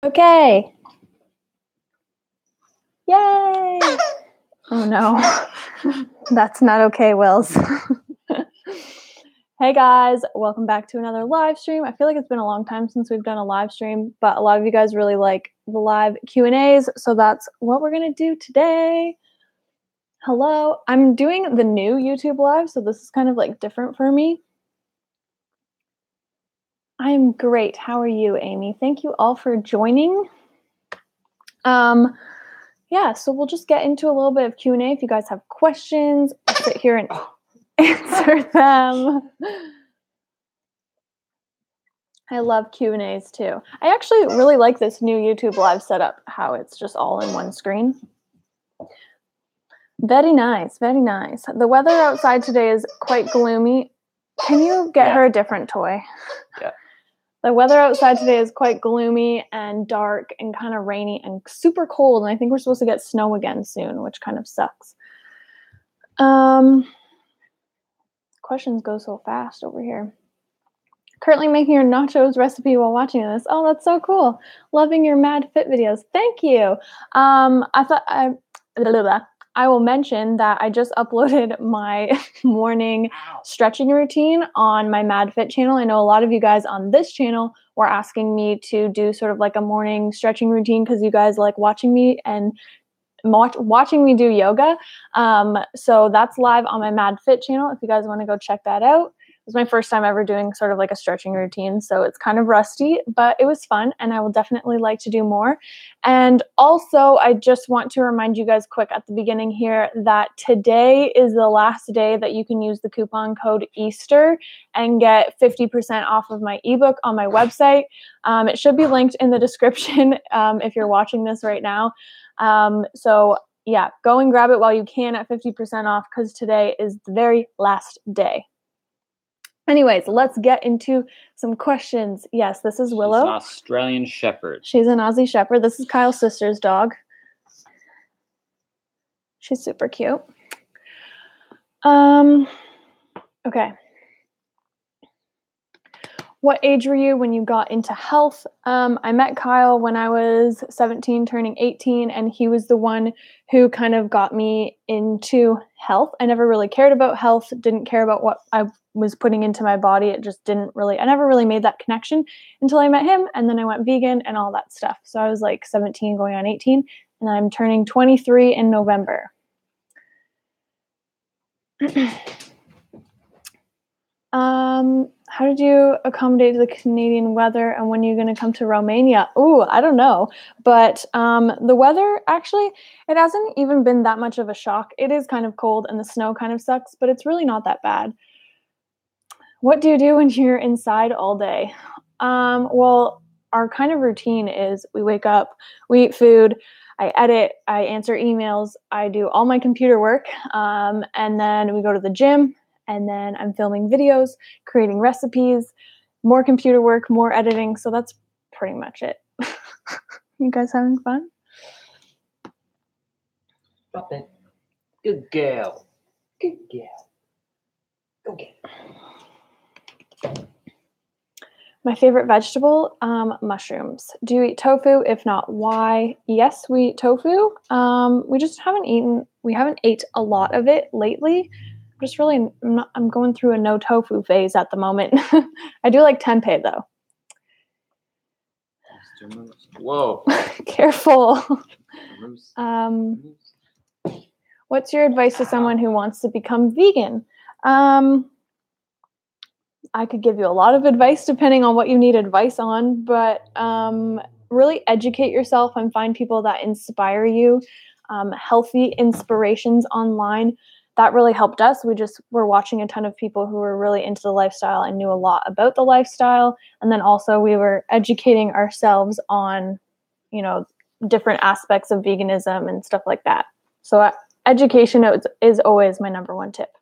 Okay. Yay! Oh no, that's not okay, Wills. Hey guys, welcome back to another live stream. I feel like it's been a long time since we've done a live stream, but a lot of you guys really like the live Q&As, so that's what we're gonna do today. Hello, I'm doing the new YouTube live, so this is kind of like different for me. I'm great. How are you, Amy? Thank you all for joining. Yeah, so we'll just get into a little bit of Q&A. If you guys have questions, I'll sit here and answer them. I love Q&As too. I actually really like this new YouTube live setup, how it's just all in one screen. Very nice, very nice. The weather outside today is quite gloomy. Can you get her a different toy? Yeah. The weather outside today is quite gloomy and dark and kind of rainy and super cold. And I think we're supposed to get snow again soon, which kind of sucks. Questions go so fast over here. Currently making your nachos recipe while watching this. Oh, that's so cool. Loving your Mad Fit videos. Thank you. I will mention that I just uploaded my morning stretching routine on my Mad Fit channel. I know a lot of you guys on this channel were asking me to do sort of like a morning stretching routine because you guys like watching me and watching me do yoga. So that's live on my Mad Fit channel if you guys want to go check that out. It was my first time ever doing sort of like a stretching routine, so it's kind of rusty, but it was fun, and I will definitely like to do more. And also, I just want to remind you guys quick at the beginning here that today is the last day that you can use the coupon code Easter and get 50% off of my ebook on my website. It should be linked in the description if you're watching this right now. So yeah, go and grab it while you can at 50% off because today is the very last day. Anyways, let's get into some questions. Yes, this is Willow. She's an Australian Shepherd. She's an Aussie Shepherd. This is Kyle's sister's dog. She's super cute. Okay. What age were you when you got into health? I met Kyle when I was 17, turning 18, and he was the one who kind of got me into health. I never really cared about health, didn't care about what I was putting into my body. It just didn't really, I never really made that connection until I met him, and then I went vegan and all that stuff. So I was like 17 going on 18, and I'm turning 23 in November. How did you accommodate the Canadian weather, and when are you going to come to Romania? Ooh, I don't know. But the weather, actually, it hasn't even been that much of a shock. It is kind of cold and the snow kind of sucks, but it's really not that bad. What do you do when you're inside all day? Well, our kind of routine is we wake up, we eat food, I edit, I answer emails, I do all my computer work, and then we go to the gym. And then I'm filming videos, creating recipes, more computer work, more editing. So that's pretty much it. You guys having fun? Stop it. Good girl. Good girl. Go get it. My favorite vegetable, mushrooms. Do you eat tofu? If not, why? Yes, we eat tofu. We just haven't ate a lot of it lately. I'm going through a no tofu phase at the moment. I do like tempeh though. Whoa. Careful. What's your advice to someone who wants to become vegan? I could give you a lot of advice depending on what you need advice on, but really educate yourself and find people that inspire you. Healthy inspirations online. That really helped us. We just were watching a ton of people who were really into the lifestyle and knew a lot about the lifestyle. And then also we were educating ourselves on, different aspects of veganism and stuff like that. So education is always my number one tip.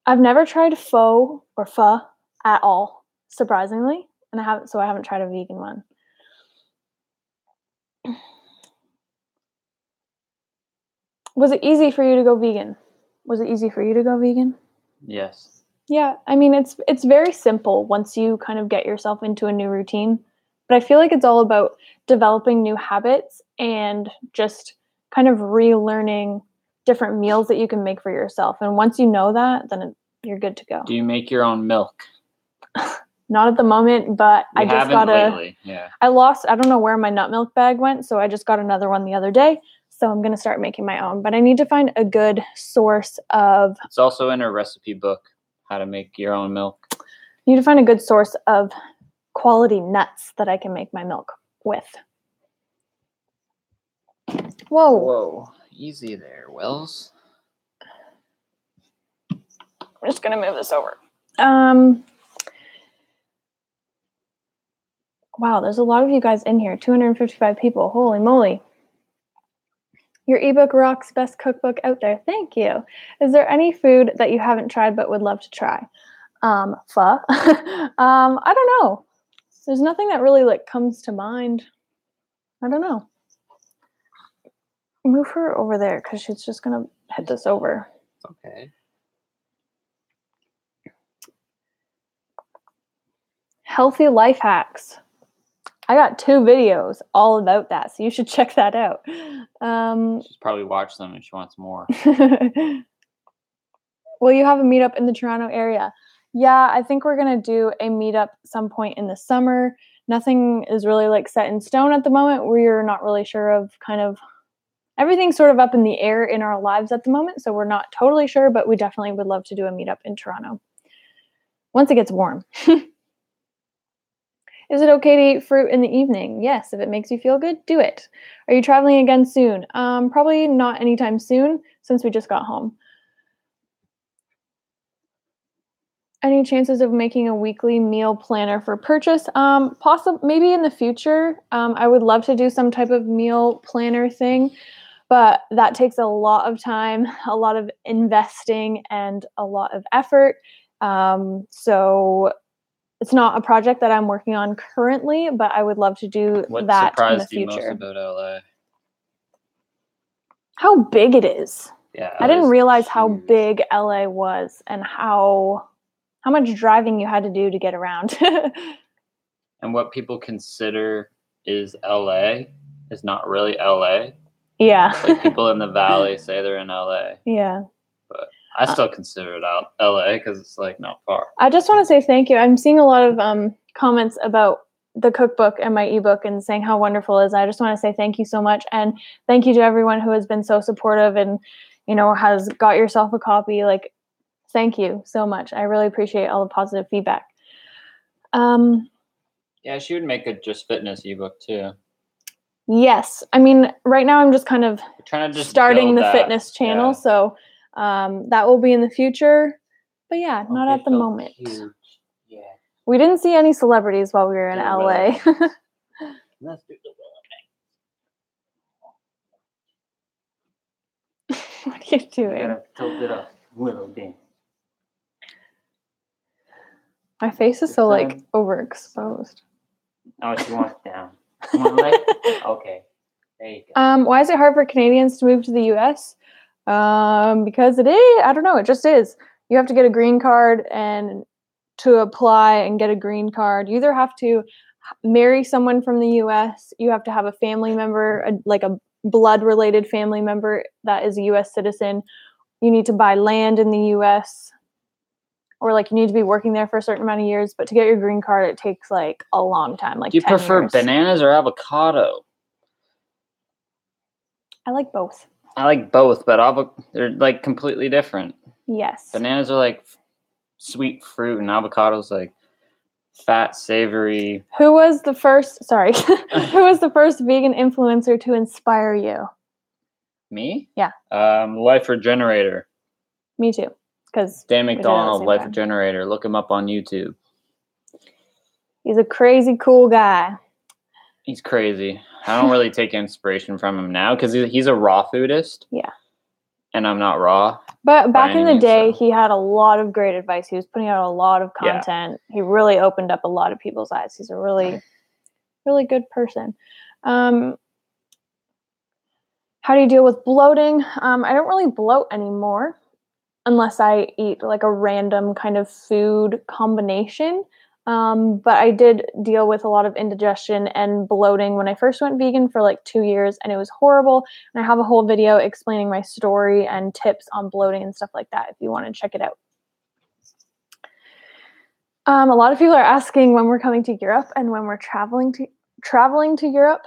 I've never tried pho or pho at all, surprisingly. And I haven't tried a vegan one. Was it easy for you to go vegan? Yes. Yeah, I mean, it's very simple once you kind of get yourself into a new routine, But I feel like it's all about developing new habits and just kind of relearning different meals that you can make for yourself. And once you know that, then you're good to go. Do you make your own milk? Not at the moment, but I just got lately. Yeah. I don't know where my nut milk bag went, so I just got another one the other day. So I'm going to start making my own, but I need to find a good source of... It's also in a recipe book, how to make your own milk. You need to find a good source of quality nuts that I can make my milk with. Whoa. Whoa. Easy there, Wells. I'm just going to move this over. Wow, there's a lot of you guys in here. 255 people. Holy moly. Your ebook rocks. Best cookbook out there. Thank you. Is there any food that you haven't tried but would love to try? Pho. I don't know. There's nothing that really comes to mind. I don't know. Move her over there because she's just going to hit this over. Okay. Healthy life hacks. I got 2 videos all about that, so you should check that out. She's probably watched them and she wants more. Will you have a meetup in the Toronto area? Yeah, I think we're going to do a meetup some point in the summer. Nothing is really set in stone at the moment. We're not really sure of everything's sort of up in the air in our lives at the moment, so we're not totally sure, but we definitely would love to do a meetup in Toronto once it gets warm. Is it okay to eat fruit in the evening? Yes, if it makes you feel good, do it. Are you traveling again soon? Probably not anytime soon since we just got home. Any chances of making a weekly meal planner for purchase? Maybe in the future. I would love to do some type of meal planner thing, but that takes a lot of time, a lot of investing, and a lot of effort. So it's not a project that I'm working on currently, but I would love to do that in the future. What surprised you most about LA? How big it is. Yeah, I didn't realize how big LA was and how much driving you had to do to get around. And what people consider is LA is not really LA. Yeah. People in the valley say they're in LA. Yeah. But I still consider it LA because it's not far. I just want to say thank you. I'm seeing a lot of comments about the cookbook and my ebook and saying how wonderful it is. I just want to say thank you so much. And thank you to everyone who has been so supportive and, has got yourself a copy. Thank you so much. I really appreciate all the positive feedback. Yeah, she would make a Just Fitness ebook too. Yes. I mean, right now I'm just kind of starting the fitness channel. Yeah. So that will be in the future. But yeah, not at the moment. Huge. Yeah. We didn't see any celebrities while we were in LA. Let's do the What are you doing? You gotta tilt it up. Willow dance. My face is so overexposed. Oh, she wants down. Okay. There you go. Why is it hard for Canadians to move to the US? Because it is. I don't know. It just is. You have to get a green card and to apply and get a green card. You either have to marry someone from the US, you have to have a family member, a blood-related family member that is a US citizen. You need to buy land in the US, or you need to be working there for a certain amount of years. But to get your green card, it takes a long time, Do you 10 prefer years. Bananas or avocado? I like both. I like both, but they're completely different. Yes. Bananas are sweet fruit, and avocados fat, savory. Who was the first vegan influencer to inspire you? Me? Yeah. Life Regenerator. Me too. Because Dan McDonald, Life Regenerator. Look him up on YouTube. He's a crazy cool guy. He's crazy. I don't really take inspiration from him now because he's a raw foodist. Yeah. And I'm not raw. But back in the day, he had a lot of great advice. He was putting out a lot of content. Yeah. He really opened up a lot of people's eyes. He's a really, really good person. How do you deal with bloating? I don't really bloat anymore unless I eat a random kind of food combination. But I did deal with a lot of indigestion and bloating when I first went vegan for like 2 years, and it was horrible. And I have a whole video explaining my story and tips on bloating and stuff like that if you want to check it out. A lot of people are asking when we're coming to Europe and when we're traveling to Europe.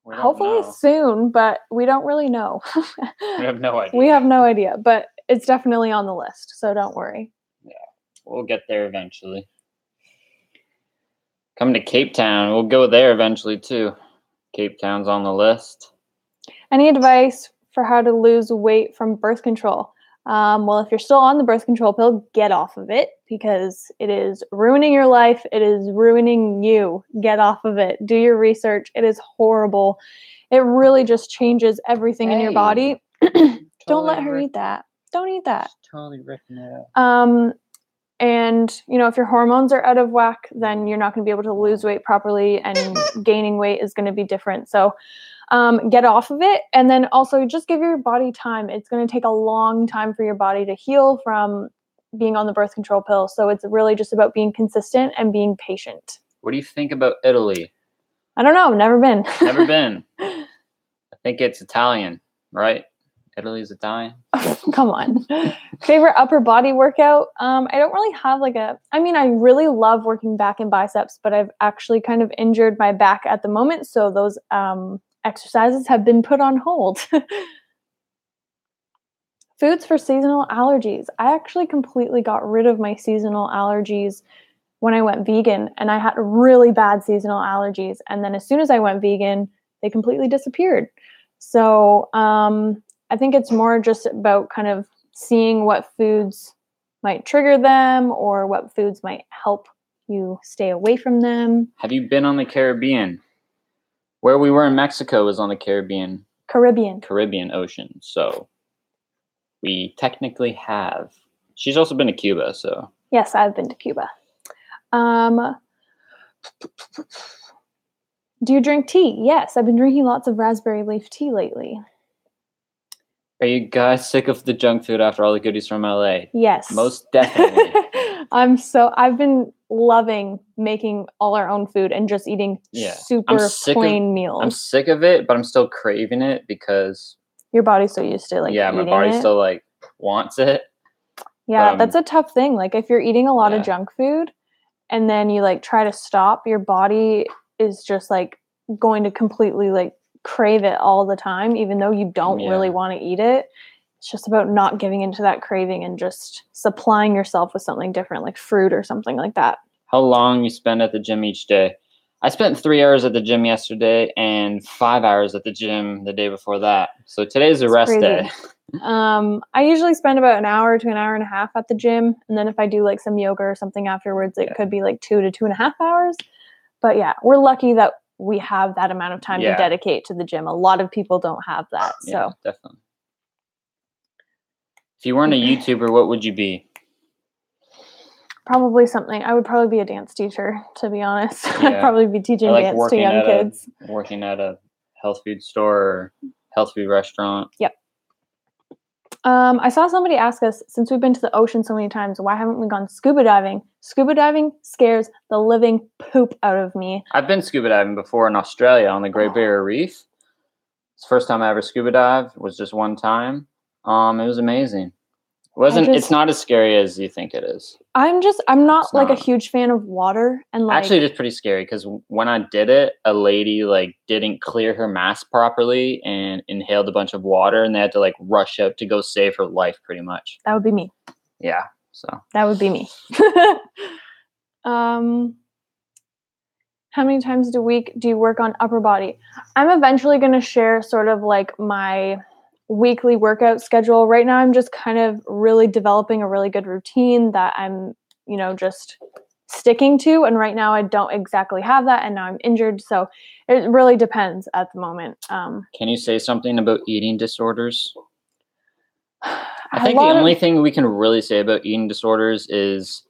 Hopefully soon, but we don't really know. We have no idea. We have no idea, but it's definitely on the list, so don't worry. Yeah, we'll get there eventually. Coming to Cape Town, we'll go there eventually too. Cape Town's on the list. Any advice for how to lose weight from birth control? Well, if you're still on the birth control pill, get off of it because it is ruining your life. It is ruining you. Get off of it. Do your research. It is horrible. It really just changes everything in your body. Don't let her eat that. Don't eat that. Totally ripping it up. And, if your hormones are out of whack, then you're not going to be able to lose weight properly, and gaining weight is going to be different. So get off of it. And then also just give your body time. It's going to take a long time for your body to heal from being on the birth control pill. So it's really just about being consistent and being patient. What do you think about Italy? I don't know. Never been. Never been. I think it's Italian, right? Italy's Italian. Come on. Favorite upper body workout? I don't really have I really love working back and biceps, but I've actually kind of injured my back at the moment. So those exercises have been put on hold. Foods for seasonal allergies. I actually completely got rid of my seasonal allergies when I went vegan, and I had really bad seasonal allergies. And then as soon as I went vegan, they completely disappeared. So I think it's more just about kind of seeing what foods might trigger them or what foods might help you stay away from them. Have you been on the Caribbean? Where we were in Mexico was on the Caribbean Ocean. So we technically have. She's also been to Cuba, so. Yes, I've been to Cuba. Do you drink tea? Yes, I've been drinking lots of raspberry leaf tea lately. Are you guys sick of the junk food after all the goodies from LA? Yes. Most definitely. I've been loving making all our own food and just eating super plain meals. I'm sick of it, but I'm still craving it because your body's so used to my body still wants it. Yeah, that's a tough thing. If you're eating a lot of junk food and then you try to stop, your body is just going to completely crave it all the time, even though you don't really want to eat it. It's just about not giving into that craving and just supplying yourself with something different, like fruit or something like that. How long you spend at the gym each day? I spent 3 hours at the gym yesterday and 5 hours at the gym the day before that. So today's a rest day. I usually spend about an hour to an hour and a half at the gym. And then if I do some yoga or something afterwards, it could be 2 to 2.5 hours. But we're lucky that we have that amount of time to dedicate to the gym. A lot of people don't have that. So definitely. If you weren't a YouTuber, what would you be? Probably something. I would probably be a dance teacher, to be honest. I'd probably be teaching dance to young kids. Working at a health food store or health food restaurant. Yep. I saw somebody ask us, since we've been to the ocean so many times, why haven't we gone scuba diving? Scuba diving scares the living poop out of me. I've been scuba diving before in Australia on the Great Barrier Reef. It's the first time I ever scuba dived. It was just one time. It was amazing. It's not as scary as you think it is. I'm not a huge fan of water, and actually it's pretty scary because when I did it, a lady didn't clear her mask properly and inhaled a bunch of water, and they had to rush out to go save her life pretty much. That would be me. Yeah, so that would be me. How many times a week do you work on upper body? I'm eventually going to share sort of my weekly workout schedule. Right now, I'm just kind of really developing a really good routine that I'm, just sticking to. And right now I don't exactly have that. And now I'm injured. So it really depends at the moment. Can you say something about eating disorders? I think the only thing we can really say about eating disorders is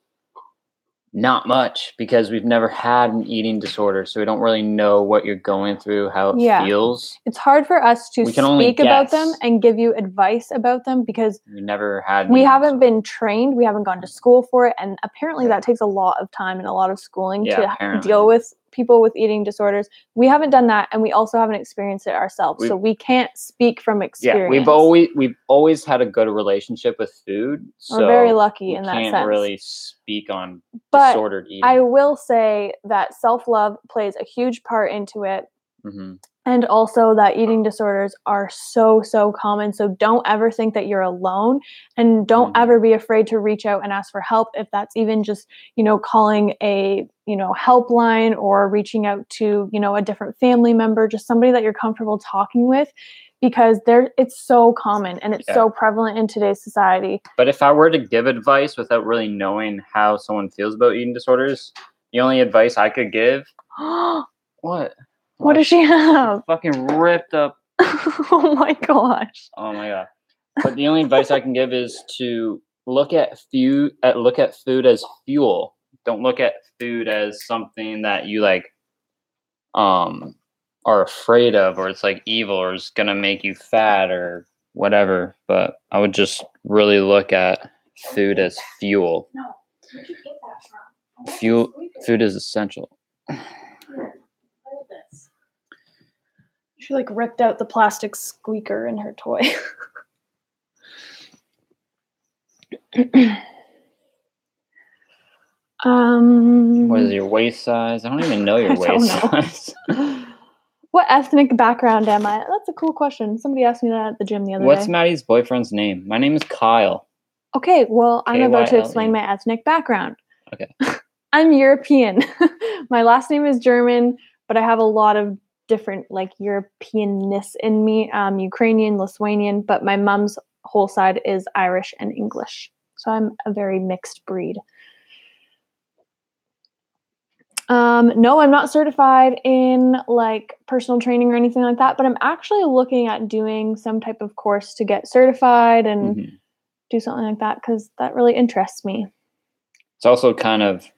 Not much, because we've never had an eating disorder, so we don't really know what you're going through, how it feels. It's hard for us to speak about them and give you advice about them because we haven't been trained, we haven't gone to school for it, and apparently that takes a lot of time and a lot of schooling to deal with people with eating disorders. We haven't done that, and we also haven't experienced it ourselves, so we can't speak from experience. Yeah, we've always had a good relationship with food. So we're very lucky in that sense. Can't really speak on disordered eating. I will say that self-love plays a huge part into it. Mm-hmm. And also that eating disorders are so common. So don't ever think that you're alone, and don't ever be afraid to reach out and ask for help. If that's even just, calling a, helpline or reaching out to, a different family member, just somebody that you're comfortable talking with, because it's so common and it's so prevalent in today's society. But if I were to give advice without really knowing how someone feels about eating disorders, the only advice I could give, what? What does she have? Fucking ripped up. Oh my gosh. Oh my god. But the only advice I can give is to look at food as fuel. Don't look at food as something that you are afraid of, or it's evil, or it's gonna make you fat or whatever. But I would just really look at food as fuel. No, where'd you get that from? Food is essential. She ripped out the plastic squeaker in her toy. What is your waist size? I don't even know your waist size. What ethnic background am I? That's a cool question. Somebody asked me that at the gym the other day. What's Maddie's boyfriend's name? My name is Kyle. Okay, well, I'm about to explain my ethnic background. Okay. I'm European. My last name is German, but I have a lot of different Europeanness in me. Ukrainian, Lithuanian, but my mom's whole side is Irish and English. So I'm a very mixed breed. No, I'm not certified in personal training or anything like that, but I'm actually looking at doing some type of course to get certified and do something like that, because that really interests me. It's also kind of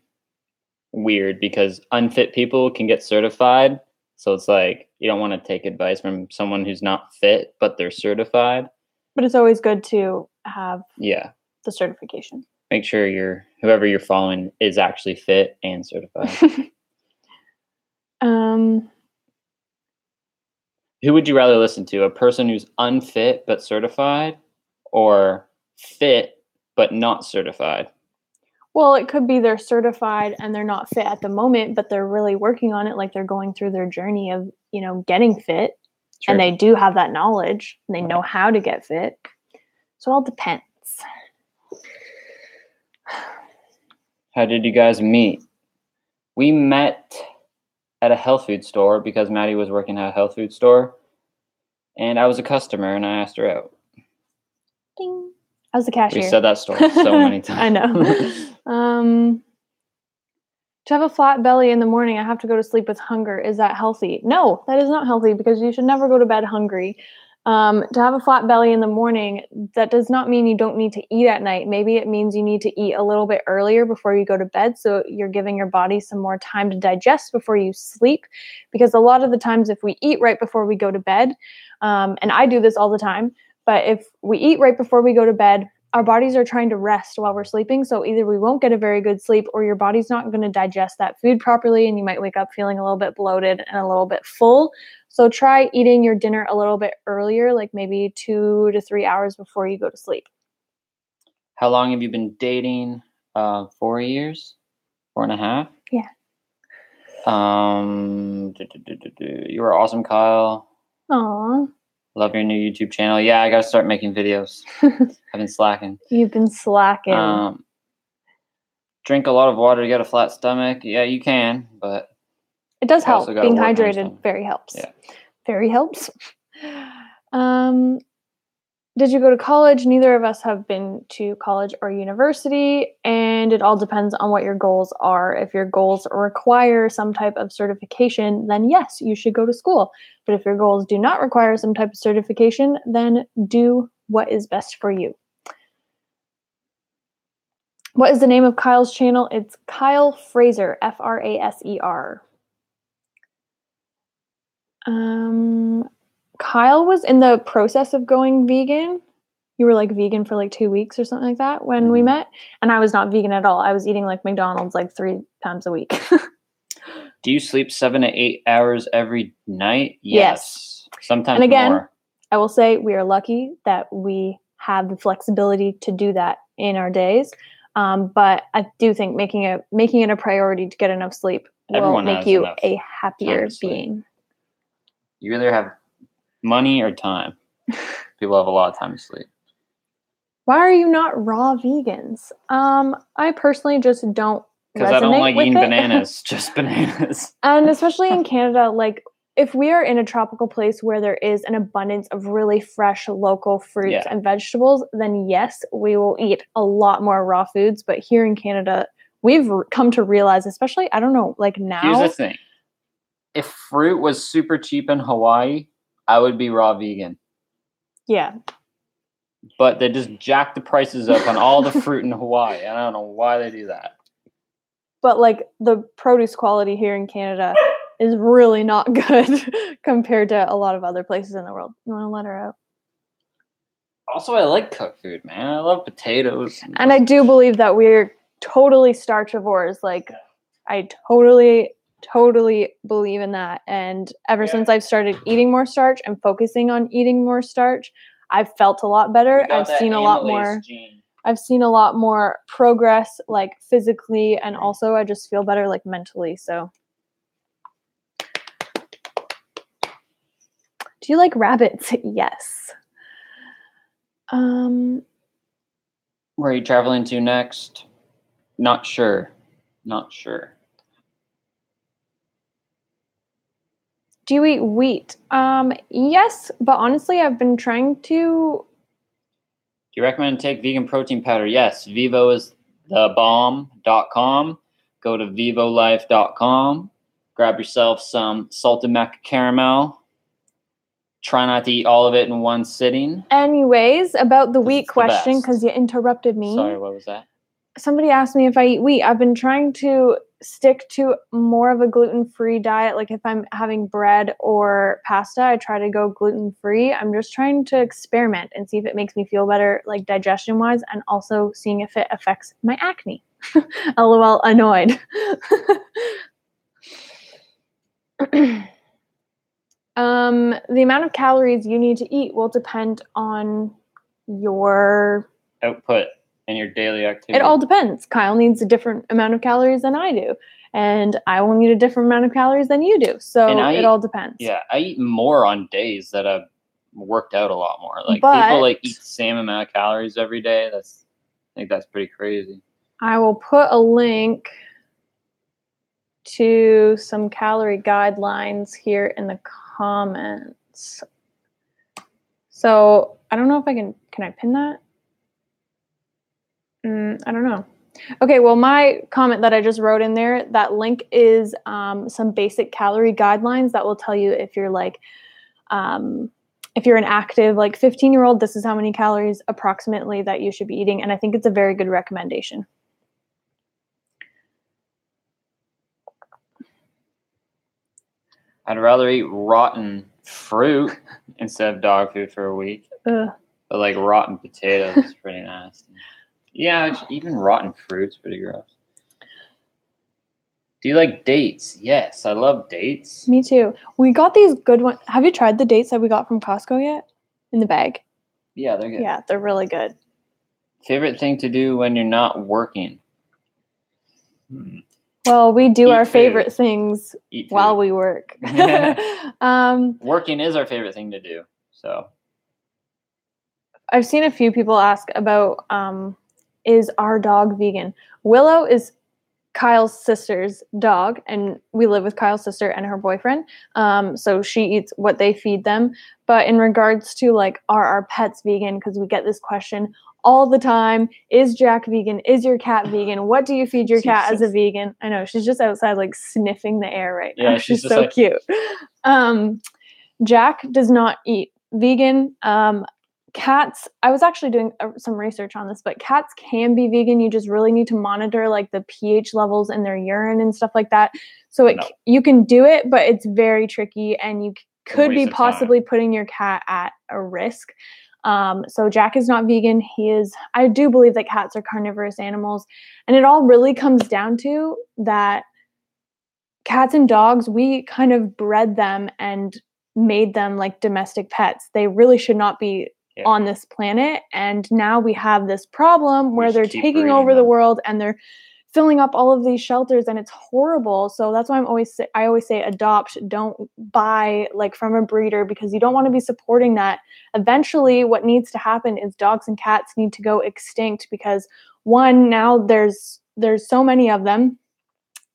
weird because unfit people can get certified. So it's you don't want to take advice from someone who's not fit, but they're certified. But it's always good to have the certification. Make sure whoever you're following is actually fit and certified. Who would you rather listen to? A person who's unfit but certified, or fit but not certified? Well, it could be they're certified and they're not fit at the moment, but they're really working on it. They're going through their journey of, getting fit. Sure. And they do have that knowledge and they know how to get fit. So it all depends. How did you guys meet? We met at a health food store because Maddie was working at a health food store. And I was a customer and I asked her out. Ding. I was the cashier. We said that story so many times. I know. To have a flat belly in the morning, I have to go to sleep with hunger. Is that healthy? No, that is not healthy, because you should never go to bed hungry. To have a flat belly in the morning, that does not mean you don't need to eat at night. Maybe it means you need to eat a little bit earlier before you go to bed, so you're giving your body some more time to digest before you sleep. Because a lot of the times if we eat right before we go to bed, and I do this all the time, but if we eat right before we go to bed, our bodies are trying to rest while we're sleeping. So either we won't get a very good sleep, or your body's not going to digest that food properly, and you might wake up feeling a little bit bloated and a little bit full. So try eating your dinner a little bit earlier, maybe 2 to 3 hours before you go to sleep. How long have you been dating? 4 years? 4.5? Yeah. You were awesome, Kyle. Aww. Love your new YouTube channel. Yeah, I got to start making videos. I've been slacking. You've been slacking. Drink a lot of water to get a flat stomach. Yeah, you can, but it does help. Being hydrated very helps. Yeah. Very helps. Did you go to college? Neither of us have been to college or university, and it all depends on what your goals are. If your goals require some type of certification, then yes, you should go to school. But if your goals do not require some type of certification, then do what is best for you. What is the name of Kyle's channel? It's Kyle Fraser, Fraser. Kyle was in the process of going vegan. You were like vegan for like 2 weeks or something like that when we met. And I was not vegan at all. I was eating like McDonald's like 3 times a week. Do you sleep 7 to 8 hours every night? Yes. Sometimes and again, more. I will say we are lucky that we have the flexibility to do that in our days. But I do think making it a priority to get enough sleep will make you a happier being. You either have money or time. People have a lot of time to sleep. Why are you not raw vegans? I personally just don't. Because I don't like eating bananas, just bananas. And especially in Canada, like if we are in a tropical place where there is an abundance of really fresh local fruits and vegetables, then yes, we will eat a lot more raw foods. But here in Canada, we've come to realize, especially, I don't know, like now. Here's the thing. If fruit was super cheap in Hawaii, I would be raw vegan. Yeah. But they just jack the prices up on all the fruit in Hawaii. I don't know why they do that. But like the produce quality here in Canada is really not good compared to a lot of other places in the world. You want to let her out? Also, I like cooked food, man. I love potatoes. And I do believe that we're totally starchivores. Like, I totally believe in that. And ever since I've started eating more starch and focusing on eating more starch, I've felt a lot better. I've seen a lot more. I've seen a lot more progress, like physically, and also I just feel better, like mentally. So, do you like rabbits? Yes. Where are you traveling to next? Not sure. Do you eat wheat? Yes, but honestly, I've been trying to. Do you recommend take vegan protein powder? Yes, Vivo is the bomb.com. Go to vivolife.com. Grab yourself some salted maca caramel. Try not to eat all of it in one sitting. Anyways, about the wheat question, because you interrupted me. Sorry, what was that? Somebody asked me if I eat wheat. I've been trying to stick to more of a gluten-free diet. Like if I'm having bread or pasta, I try to go gluten-free. I'm just trying to experiment and see if it makes me feel better, like digestion-wise, and also seeing if it affects my acne. LOL, annoyed. The amount of calories you need to eat will depend on your output and your daily activity. It all depends. Kyle needs a different amount of calories than I do, and I will need a different amount of calories than you do. So it all depends. Yeah, I eat more on days that I've worked out a lot more. Like people like eat the same amount of calories every day. I think that's pretty crazy. I will put a link to some calorie guidelines here in the comments. So I don't know if I can I pin that? I don't know. Okay, well, my comment that I just wrote in there, that link is some basic calorie guidelines that will tell you if you're like, if you're an active, like 15-year-old, this is how many calories approximately that you should be eating. And I think it's a very good recommendation. I'd rather eat rotten fruit instead of dog food for a week. But like rotten potatoes is pretty nasty. Yeah, even rotten fruit's pretty gross. Do you like dates? Yes, I love dates. Me too. We got these good ones. Have you tried the dates that we got from Costco yet? In the bag? Yeah, they're good. Yeah, they're really good. Favorite thing to do when you're not working? Well, we do our favorite things while we work. Working is our favorite thing to do. So I've seen a few people ask about is our dog vegan? Willow is Kyle's sister's dog, and we live with Kyle's sister and her boyfriend. So she eats what they feed them. But in regards to like, are our pets vegan? Because we get this question all the time. Is Jack vegan? Is your cat vegan? What do you feed your cat as a vegan? I know, she's just outside like sniffing the air right now. Yeah, she's so like... cute. Jack does not eat vegan. cats, I was actually doing some research on this, but cats can be vegan. You just really need to monitor like the pH levels in their urine and stuff like that. So you can do it, but it's very tricky, and you could be possibly putting your cat at a risk. So Jack is not vegan. I do believe that cats are carnivorous animals, and it all really comes down to that cats and dogs, we kind of bred them and made them like domestic pets. They really should not be on this planet. And now we have this problem where they're taking over the world, and they're filling up all of these shelters, and it's horrible. So that's why I always say adopt, don't buy like from a breeder, because you don't want to be supporting that. Eventually what needs to happen is dogs and cats need to go extinct, because one, now there's so many of them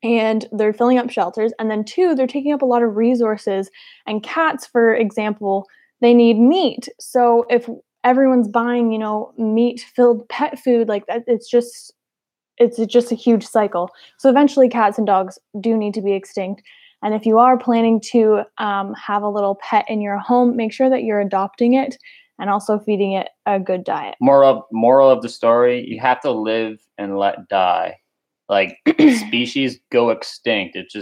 and they're filling up shelters, and then two, they're taking up a lot of resources. And cats, for example, they need meat. So if everyone's buying, meat filled pet food like that, it's just a huge cycle. So eventually cats and dogs do need to be extinct. And if you are planning to have a little pet in your home, make sure that you're adopting it and also feeding it a good diet. Moral of the story, you have to live and let die. Like species go extinct. It's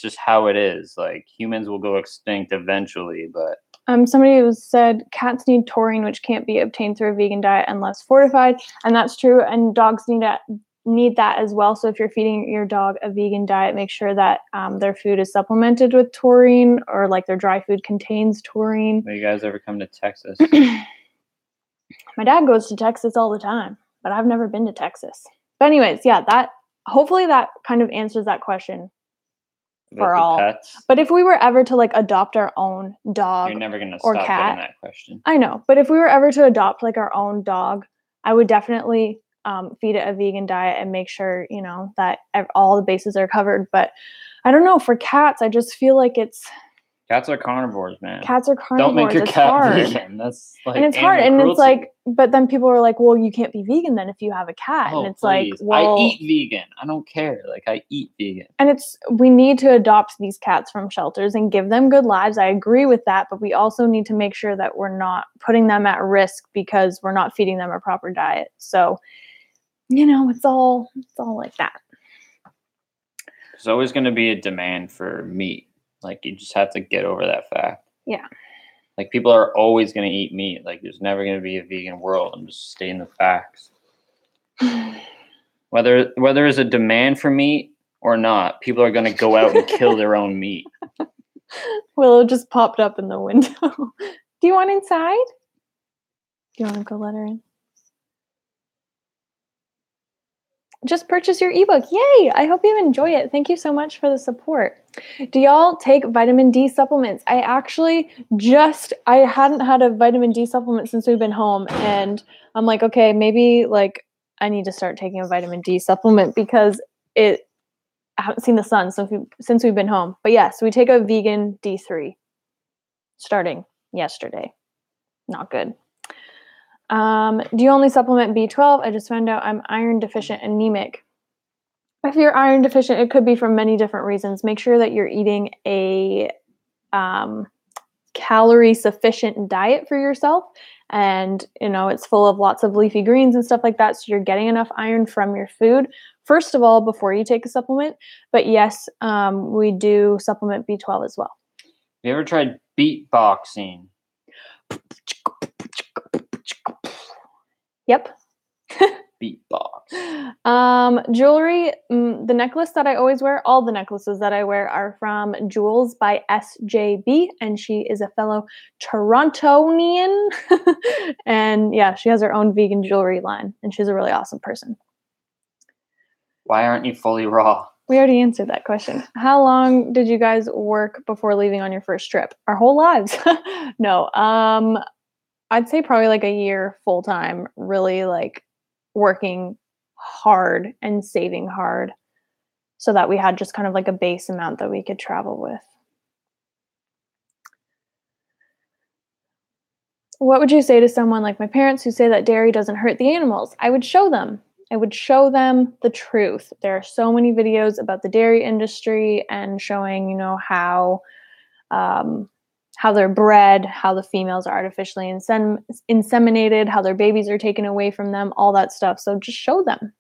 just how it is. Like humans will go extinct eventually, but somebody who said cats need taurine, which can't be obtained through a vegan diet unless fortified, and that's true. And dogs need that as well. So if you're feeding your dog a vegan diet, make sure that their food is supplemented with taurine, or like their dry food contains taurine. Will you guys ever come to Texas? My dad goes to Texas all the time, but I've never been to Texas. But anyways, hopefully that kind of answers that question for all. Pets. But if we were ever to like adopt our own dog, you're never gonna or stop cat, getting that question. I know, but if we were ever to adopt like our own dog, I would definitely feed it a vegan diet and make sure that all the bases are covered. But I don't know, for cats, I just feel like cats are carnivores, man. Cats are carnivores. Don't make your cat vegan. That's like, and it's hard. And it's like, but then people are like, well, you can't be vegan then if you have a cat. Oh, and it's please. like, well, I eat vegan. I don't care. Like, I eat vegan. And we need to adopt these cats from shelters and give them good lives. I agree with that, but we also need to make sure that we're not putting them at risk because we're not feeding them a proper diet. So, it's all like that. There's always going to be a demand for meat. Like, you just have to get over that fact. Yeah. Like, people are always going to eat meat. Like, there's never going to be a vegan world. I'm just stating the facts. Whether there's a demand for meat or not, people are going to go out and kill their own meat. Willow just popped up in the window. Do you want inside? Do you want to go let her in? Just purchase your ebook. Yay! I hope you enjoy it. Thank you so much for the support. Do y'all take vitamin D supplements? I hadn't had a vitamin D supplement since we've been home, and I'm like, okay, maybe like I need to start taking a vitamin D supplement because I haven't seen the sun since we've been home. But yes, we take a vegan D3 starting yesterday. Not good. Do you only supplement B12? I just found out I'm iron deficient anemic. If you're iron deficient, it could be from many different reasons. Make sure that you're eating a calorie sufficient diet for yourself. And, it's full of lots of leafy greens and stuff like that. So you're getting enough iron from your food, first of all, before you take a supplement. But yes, we do supplement B12 as well. You ever tried beatboxing? Yep. Beatbox. Jewelry, the necklace that I always wear, all the necklaces that I wear are from Jewels by SJB, and she is a fellow Torontonian. And yeah, she has her own vegan jewelry line, and she's a really awesome person. Why aren't you fully raw? We already answered that question. How long did you guys work before leaving on your first trip? Our whole lives. No. I'd say probably like a year full time, really like working hard and saving hard so that we had just kind of like a base amount that we could travel with. What would you say to someone like my parents who say that dairy doesn't hurt the animals? I would show them the truth. There are so many videos about the dairy industry and showing, how how they're bred, how the females are artificially inseminated, how their babies are taken away from them, all that stuff. So just show them.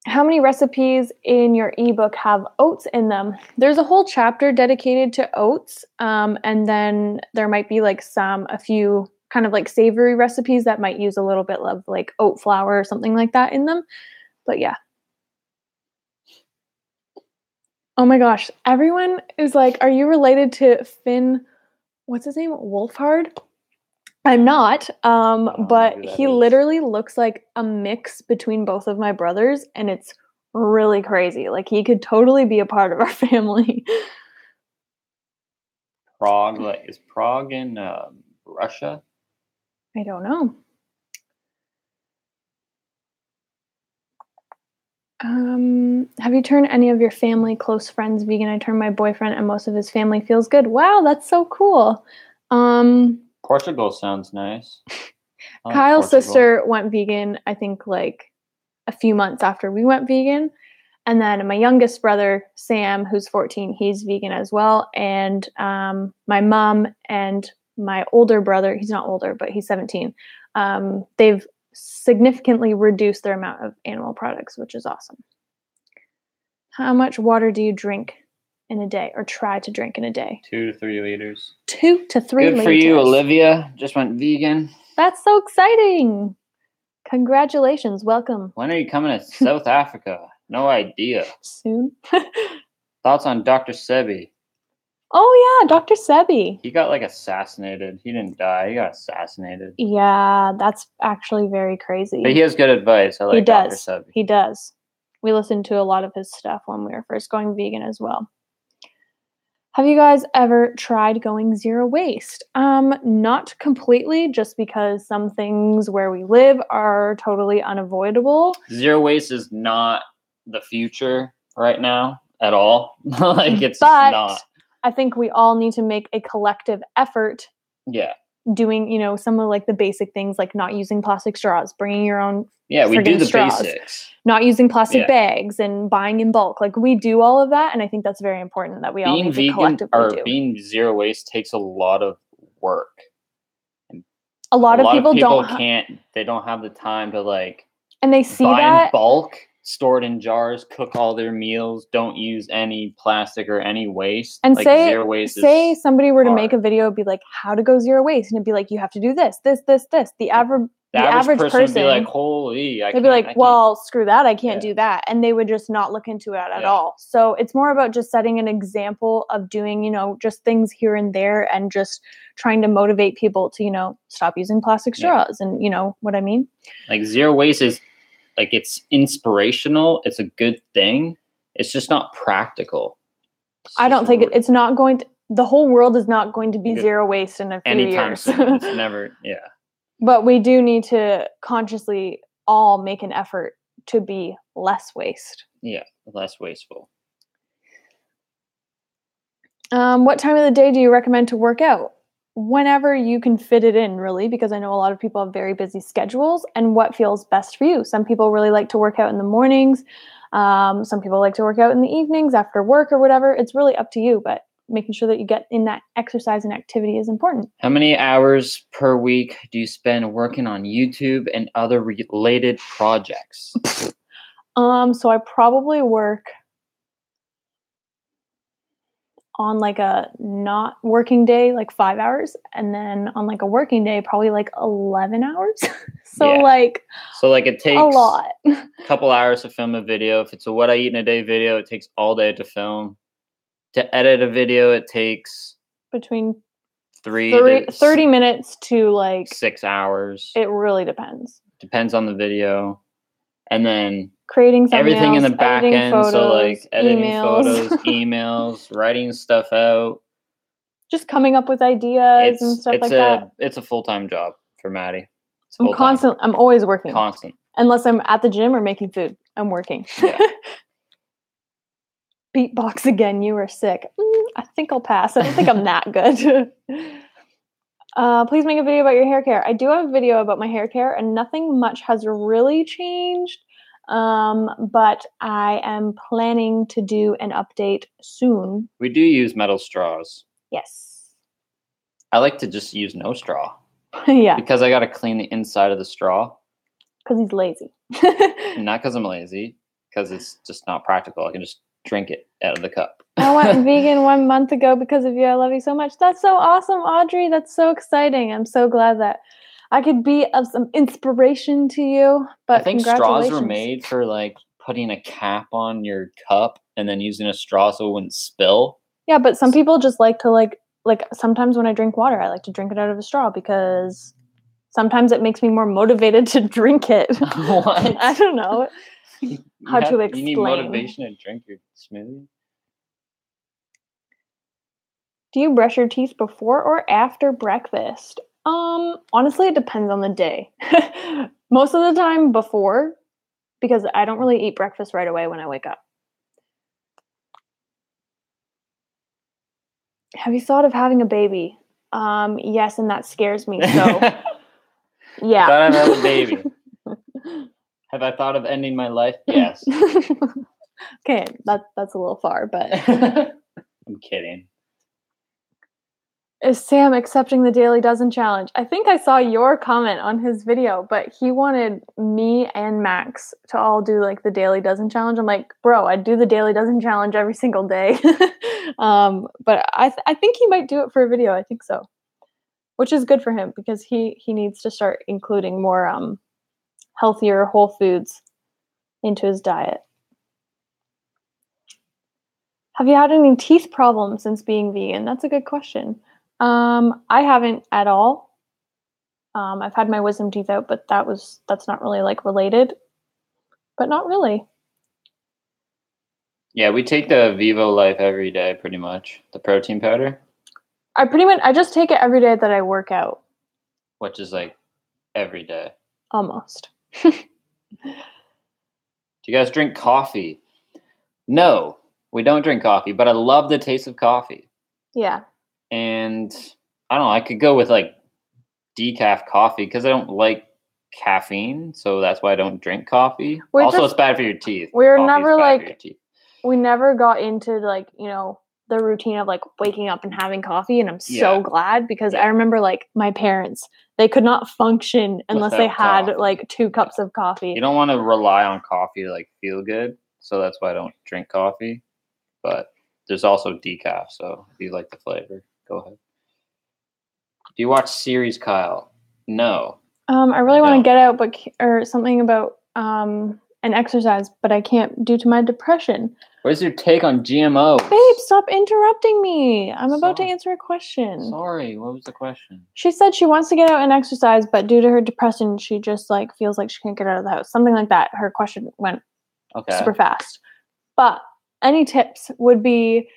How many recipes in your ebook have oats in them? There's a whole chapter dedicated to oats. And then there might be like a few kind of like savory recipes that might use a little bit of like oat flour or something like that in them. But yeah. Oh my gosh. Everyone is like, are you related to Finn? What's his name? Wolfhard? I'm not, but he literally looks like a mix between both of my brothers, and it's really crazy. Like, he could totally be a part of our family. Prague, is Prague in Russia? I don't know. Have you turned any of your family, close friends vegan? I turned my boyfriend, and most of his family feels good. Wow, that's so cool. Portugal sounds nice. Kyle's sister went vegan, I think, like a few months after we went vegan. And then my youngest brother, Sam, who's 14, he's vegan as well. And my mom and my older brother, he's not older, but he's 17, they've significantly reduced their amount of animal products, which is awesome. How much water do you drink in a day, or try to drink in a day? 2 to 3 liters. 2 to 3 liters. Good for you, Olivia. Just went vegan. That's so exciting. Congratulations. Welcome. When are you coming to South Africa? No idea. Soon. Thoughts on Dr. Sebi? Oh, yeah, Dr. Sebi. He got, like, assassinated. He didn't die. He got assassinated. Yeah, that's actually very crazy. But he has good advice. I like Dr. Sebi. He does. We listened to a lot of his stuff when we were first going vegan as well. Have you guys ever tried going zero waste? Not completely, just because some things where we live are totally unavoidable. Zero waste is not the future right now at all. It's but not. I think we all need to make a collective effort. Yeah. Doing, some of like the basic things, like not using plastic straws, bringing your own we do the straws, basics. Not using plastic bags, and buying in bulk. Like, we do all of that, and I think that's very important that we all need to collectively do. Being zero waste takes a lot of work. And a lot of people don't have the time to and they see buy that in bulk, store it in jars, cook all their meals, don't use any plastic or any waste. And zero waste say somebody were to make a video, be like, how to go zero waste, and it'd be like, you have to do this, this, this, this. The average person would be like, holy, they'd be like, well, screw that, I can't do that. And they would just not look into it at all. So it's more about just setting an example of doing, just things here and there, and just trying to motivate people to, stop using plastic straws. And you know what I mean? Like, zero waste is it's inspirational. It's a good thing. It's just not practical. I don't think it's not going to, the whole world is not going to be zero waste in a few years. Soon. It's never, But we do need to consciously all make an effort to be less waste. Yeah, less wasteful. What time of the day do you recommend to work out? Whenever you can fit it in, really, because I know a lot of people have very busy schedules, and what feels best for you. Some people really like to work out in the mornings. Some people like to work out in the evenings after work or whatever. It's really up to you, but making sure that you get in that exercise and activity is important. How many hours per week do you spend working on YouTube and other related projects? So I probably work on like a not working day, like 5 hours. And then on like a working day, probably like 11 hours. So it takes a lot. A couple hours to film a video. If it's a what I eat in a day video, it takes all day to film. To edit a video, it takes between 30 minutes to 6 hours. It really depends. Depends on the video. And then creating everything in the back end, photos, editing emails. photos, emails, writing stuff out. Just coming up with ideas and stuff like that. It's a full-time job for Maddie. I'm always working. Constant. Unless I'm at the gym or making food, I'm working. Yeah. Beatbox again, you were sick. I think I'll pass. I don't think I'm that good. Please make a video about your hair care. I do have a video about my hair care, and nothing much has really changed. But I am planning to do an update soon. We do use metal straws. Yes. I like to just use no straw. Yeah. Because I got to clean the inside of the straw. Because he's lazy. Not because I'm lazy, because it's just not practical. I can just drink it out of the cup. I went vegan 1 month ago because of you. I love you so much. That's so awesome, Audrey. That's so exciting. I'm so glad that I could be of some inspiration to you. But I think straws were made for like putting a cap on your cup and then using a straw so it wouldn't spill. Yeah, but some people just like to like sometimes when I drink water, I like to drink it out of a straw because sometimes it makes me more motivated to drink it. What? I don't know how to explain. You need motivation to drink your smoothie? Do you brush your teeth before or after breakfast? Honestly, it depends on the day. Most of the time before, because I don't really eat breakfast right away when I wake up. Have you thought of having a baby? Yes, and that scares me. So, yeah. I thought I'd have a baby. Have I thought of ending my life? Yes. Okay, that's a little far, but I'm kidding. Is Sam accepting the Daily Dozen Challenge? I think I saw your comment on his video, but he wanted me and Max to all do like the Daily Dozen Challenge. I'm like, bro, I'd do the Daily Dozen Challenge every single day. But I think he might do it for a video. I think so, which is good for him because he needs to start including more healthier whole foods into his diet. Have you had any teeth problems since being vegan? That's a good question. I haven't at all. I've had my wisdom teeth out, but that's not really like related. But not really. Yeah, we take the Vivo Life every day, pretty much. The protein powder. I just take it every day that I work out. Which is like every day. Almost. Do you guys drink coffee? No, we don't drink coffee, but I love the taste of coffee. Yeah. And I don't know, I could go with like decaf coffee because I don't like caffeine, so that's why I don't drink coffee. It's bad for your teeth. We're never like, we never got into like, the routine of like waking up and having coffee, and I'm so glad because I remember like my parents, they could not function unless they had like 2 cups of coffee. You don't want to rely on coffee to like feel good, so that's why I don't drink coffee. But there's also decaf, so if you like the flavor, go ahead. Do you watch series, Kyle? No. I really want to get out, or something about an exercise, but I can't due to my depression. What is your take on GMOs? Babe, stop interrupting me. I'm about to answer a question. Sorry, what was the question? She said she wants to get out and exercise, but due to her depression, she just like feels like she can't get out of the house. Something like that. Her question went super fast. But any tips would be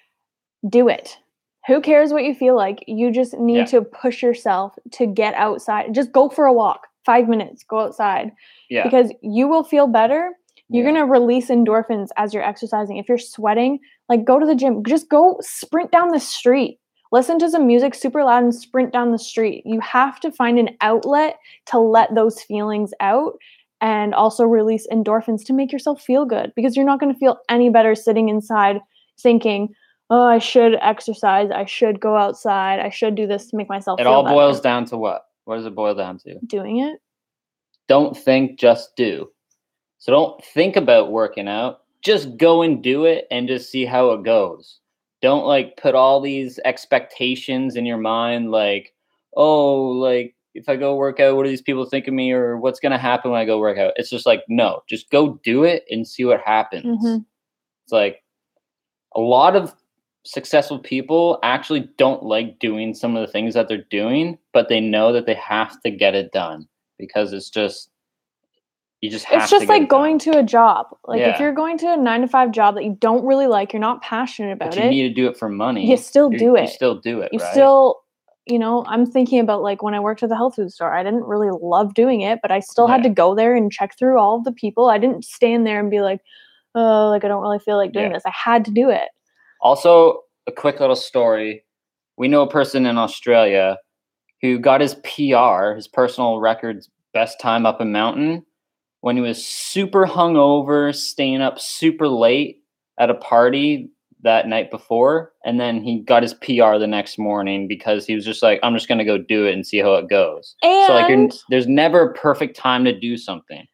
do it. Who cares what you feel like? You just need to push yourself to get outside. Just go for a walk. 5 minutes. Go outside. Yeah. Because you will feel better. You're going to release endorphins as you're exercising. If you're sweating, like go to the gym. Just go sprint down the street. Listen to some music super loud and sprint down the street. You have to find an outlet to let those feelings out and also release endorphins to make yourself feel good, because you're not going to feel any better sitting inside thinking, oh, I should exercise. I should go outside. I should do this to make myself feel better. It all boils down to what? What does it boil down to? Doing it. Don't think, just do. So don't think about working out. Just go and do it and just see how it goes. Don't like put all these expectations in your mind like, oh, like if I go work out, what do these people think of me, or what's going to happen when I go work out? It's just like, no, just go do it and see what happens. Mm-hmm. It's like a lot of successful people actually don't like doing some of the things that they're doing, but they know that they have to get it done because it's just, you just have to. It's just like going to a job. Like if you're going to a 9-to-5 job that you don't really like, you're not passionate about it. You need to do it for money. You still do it. You still do it. You still, I'm thinking about like when I worked at the health food store, I didn't really love doing it, but I still had to go there and check through all of the people. I didn't stand there and be like, oh, like I don't really feel like doing this. I had to do it. Also, a quick little story. We know a person in Australia who got his PR, his personal records, best time up a mountain when he was super hungover, staying up super late at a party that night before, and then he got his PR the next morning because he was just like, I'm just going to go do it and see how it goes. And so like there's never a perfect time to do something.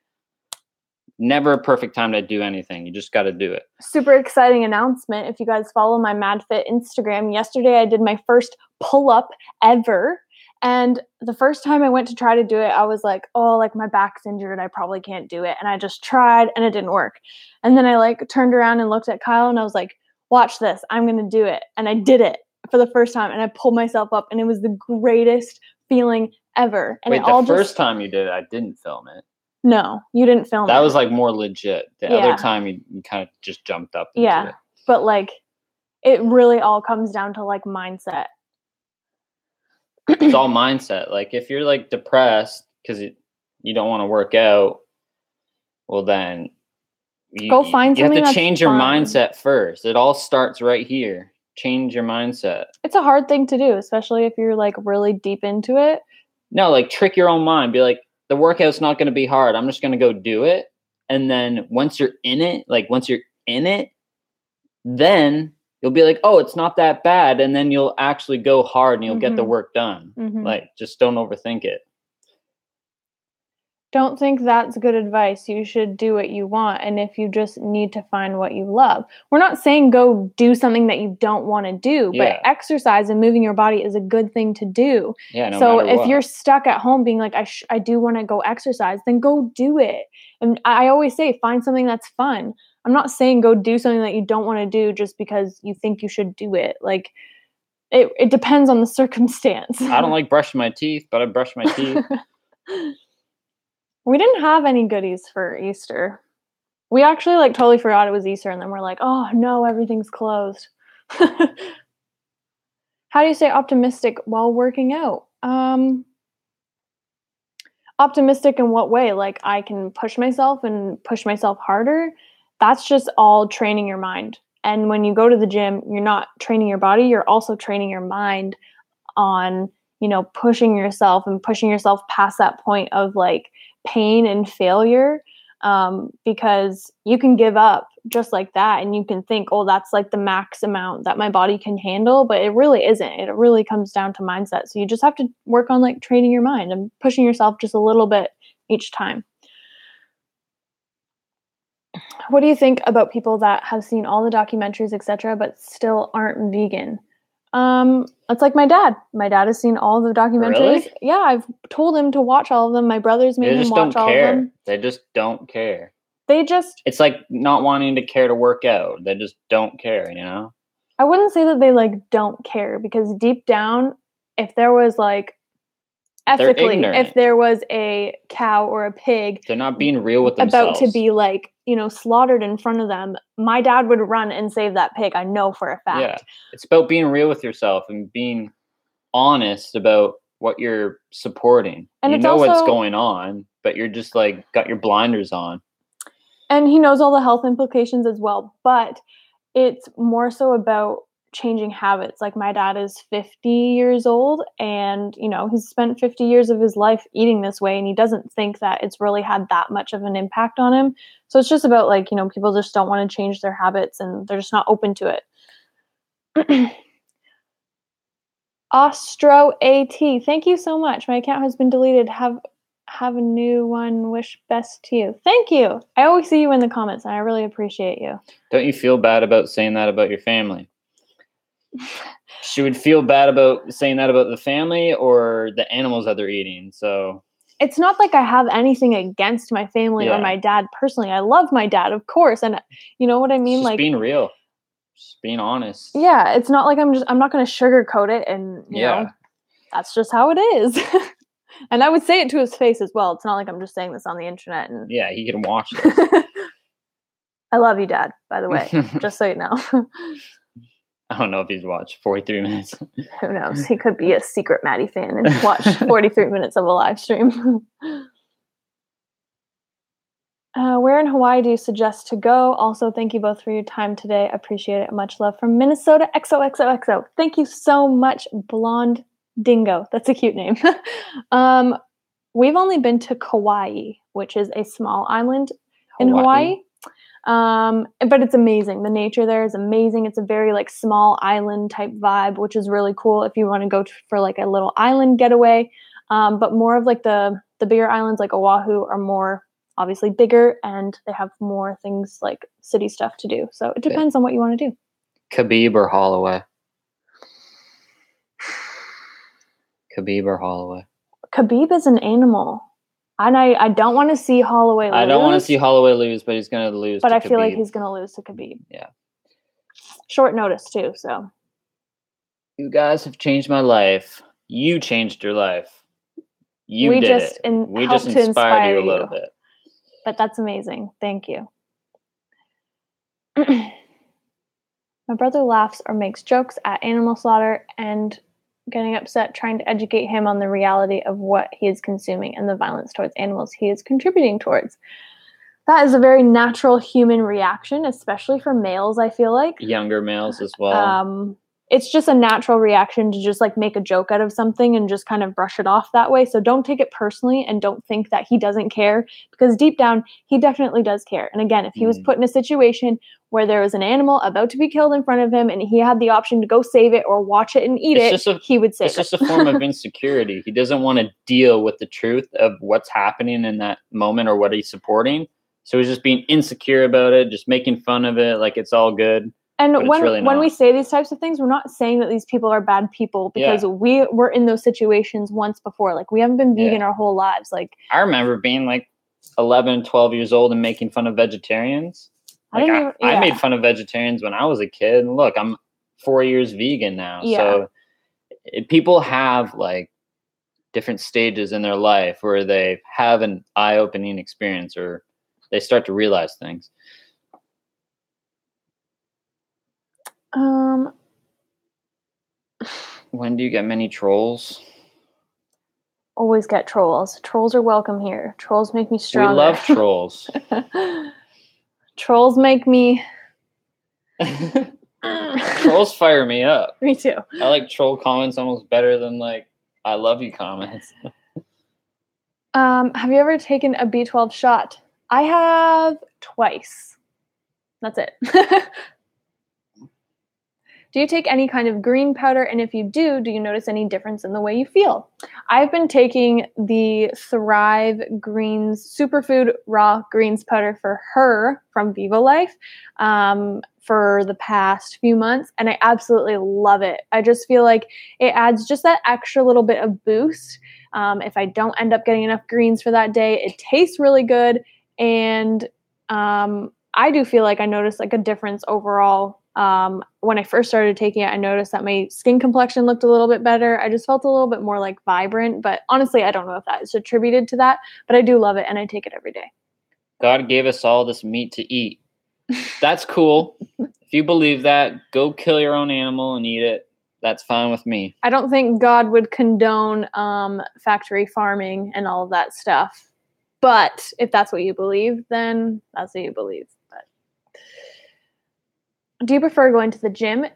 Never a perfect time to do anything. You just got to do it. Super exciting announcement. If you guys follow my MadFit Instagram, yesterday I did my first pull-up ever. And the first time I went to try to do it, I was like, oh, like my back's injured. I probably can't do it. And I just tried and it didn't work. And then I like turned around and looked at Kyle and I was like, watch this. I'm going to do it. And I did it for the first time. And I pulled myself up and it was the greatest feeling ever. And wait, the first time you did it, I didn't film it. No, you didn't film it. That was like more legit. The other time you kind of just jumped up into it. But like it really all comes down to like mindset. It's all mindset. Like if you're like depressed because you don't want to work out, well then go find something. You have to change your mindset first. It all starts right here. Change your mindset. It's a hard thing to do, especially if you're like really deep into it. No, like trick your own mind. Be like, the workout's not going to be hard. I'm just going to go do it. And then once you're in it, then you'll be like, oh, it's not that bad. And then you'll actually go hard and you'll get the work done. Like, just don't overthink it. Don't think that's good advice. You should do what you want. And if you just need to find what you love, we're not saying go do something that you don't want to do, but exercise and moving your body is a good thing to do. Yeah, so if you're stuck at home being like, I do want to go exercise, then go do it. And I always say, find something that's fun. I'm not saying go do something that you don't want to do just because you think you should do it. Like it depends on the circumstance. I don't like brushing my teeth, but I brush my teeth. We didn't have any goodies for Easter. We actually like totally forgot it was Easter, and then we're like, oh no, everything's closed. How do you stay optimistic while working out? Optimistic in what way? Like I can push myself and push myself harder. That's just all training your mind. And when you go to the gym, you're not training your body, you're also training your mind on, pushing yourself and pushing yourself past that point of like pain and failure, because you can give up just like that and you can think, oh, that's like the max amount that my body can handle, but it really isn't. It really comes down to mindset. So you just have to work on like training your mind and pushing yourself just a little bit each time. What do you think about people that have seen all the documentaries, etc., but still aren't vegan? It's like my dad. My dad has seen all the documentaries. Really? Yeah, I've told him to watch all of them. My brothers made him watch all of them. They just don't care. It's like not wanting to care to work out. They just don't care, I wouldn't say that they like don't care, because deep down, if there was like ethically, if there was a cow or a pig, they're not being real with themselves, about to be like, slaughtered in front of them, my dad would run and save that pig. I know for a fact. Yeah. It's about being real with yourself and being honest about what you're supporting. And you know also, what's going on, but you're just like got your blinders on. And he knows all the health implications as well, but it's more so about changing habits. Like my dad is 50 years old and, he's spent 50 years of his life eating this way, and he doesn't think that it's really had that much of an impact on him. So it's just about like, people just don't want to change their habits and they're just not open to it. Ostro AT, thank you so much. My account has been deleted. Have a new one. Wish best to you. Thank you. I always see you in the comments and I really appreciate you. Don't you feel bad about saying that about your family? She would feel bad about saying that about the family or the animals that they're eating. So it's not like I have anything against my family or my dad personally. I love my dad, of course. And you know what I mean? Just like being real, just being honest. Yeah. It's not like I'm not going to sugarcoat it. And you know, that's just how it is. And I would say it to his face as well. It's not like I'm just saying this on the internet. And yeah, he can watch this. I love you, Dad, by the way, just so you know. I don't know if he's watched 43 minutes. Who knows? He could be a secret Maddie fan and watch 43 minutes of a live stream. Where in Hawaii do you suggest to go? Also, thank you both for your time today. Appreciate it. Much love from Minnesota. XOXOXO. Thank you so much, Blonde Dingo. That's a cute name. We've only been to Kauai, which is a small island in Hawaii. But it's amazing. The nature there is amazing. It's a very like small island type vibe, which is really cool if you want to go for like a little island getaway. But more of like the bigger islands like Oahu are more obviously bigger and they have more things like city stuff to do. So it depends on what you want to do. Khabib or Holloway? Khabib or Holloway? Khabib is an animal. And I don't want to see Holloway lose. I don't want to see Holloway lose, but he's going to lose But to I feel Khabib. like he's going to lose to Khabib. Yeah. Short notice, too, so. You guys have changed my life. You changed your life. We just inspired you a little bit. But that's amazing. Thank you. My brother laughs or makes jokes at animal slaughter and getting upset trying to educate him on the reality of what he is consuming and the violence towards animals he is contributing towards. That is a very natural human reaction, especially for males, I feel like. Younger males as well. It's just a natural reaction to just like make a joke out of something and just kind of brush it off that way. So don't take it personally and don't think that he doesn't care, because deep down, he definitely does care. And again, if he was put in a situation where there was an animal about to be killed in front of him and he had the option to go save it or watch it and eat he would save it. It's just a form of insecurity. He doesn't want to deal with the truth of what's happening in that moment or what he's supporting. So he's just being insecure about it, just making fun of it like it's all good. And when we say these types of things, we're not saying that these people are bad people, because we were in those situations once before. Like, we haven't been vegan our whole lives. Like, I remember being like 11, 12 years old and making fun of vegetarians. Like, I made fun of vegetarians when I was a kid. And look, I'm 4 years vegan now. Yeah. So people have like different stages in their life where they have an eye-opening experience or they start to realize things. When do you get many trolls? Always get trolls. Trolls are welcome here. Trolls make me stronger. We love trolls. Trolls make me... Trolls fire me up. Me too. I like troll comments almost better than like I love you comments. Have you ever taken a B12 shot? I have twice. That's it. Do you take any kind of green powder? And if you do you notice any difference in the way you feel? I've been taking the Thrive Greens Superfood Raw Greens Powder for her from Vivo Life for the past few months, and I absolutely love it. I just feel like it adds just that extra little bit of boost. If I don't end up getting enough greens for that day, it tastes really good, and I do feel like I noticed like a difference overall. When I first started taking it, I noticed that my skin complexion looked a little bit better. I just felt a little bit more like vibrant, but honestly, I don't know if that is attributed to that, but I do love it and I take it every day. God gave us all this meat to eat. That's cool. If you believe that, go kill your own animal and eat it. That's fine with me. I don't think God would condone factory farming and all of that stuff. But if that's what you believe, then that's what you believe. Do you prefer going to the gym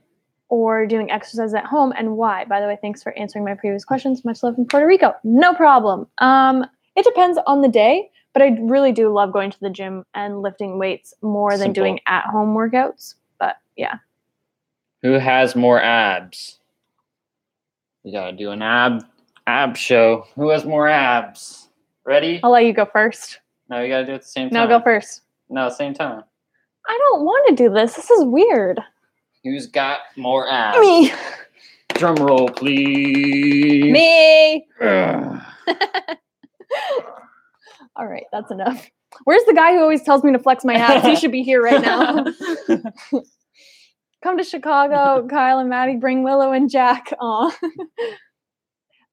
or doing exercise at home, and why? By the way, thanks for answering my previous questions. Much love from Puerto Rico. No problem. It depends on the day, but I really do love going to the gym and lifting weights more than doing at-home workouts. But yeah. Who has more abs? We gotta do an ab show. Who has more abs? Ready? I'll let you go first. No, you gotta do it at the same time. No, go first. No, same time. I don't want to do this. This is weird. Who's got more abs? Me. Drum roll, please. Me. All right, that's enough. Where's the guy who always tells me to flex my abs? He should be here right now. Come to Chicago, Kyle and Maddie. Bring Willow and Jack. Aw.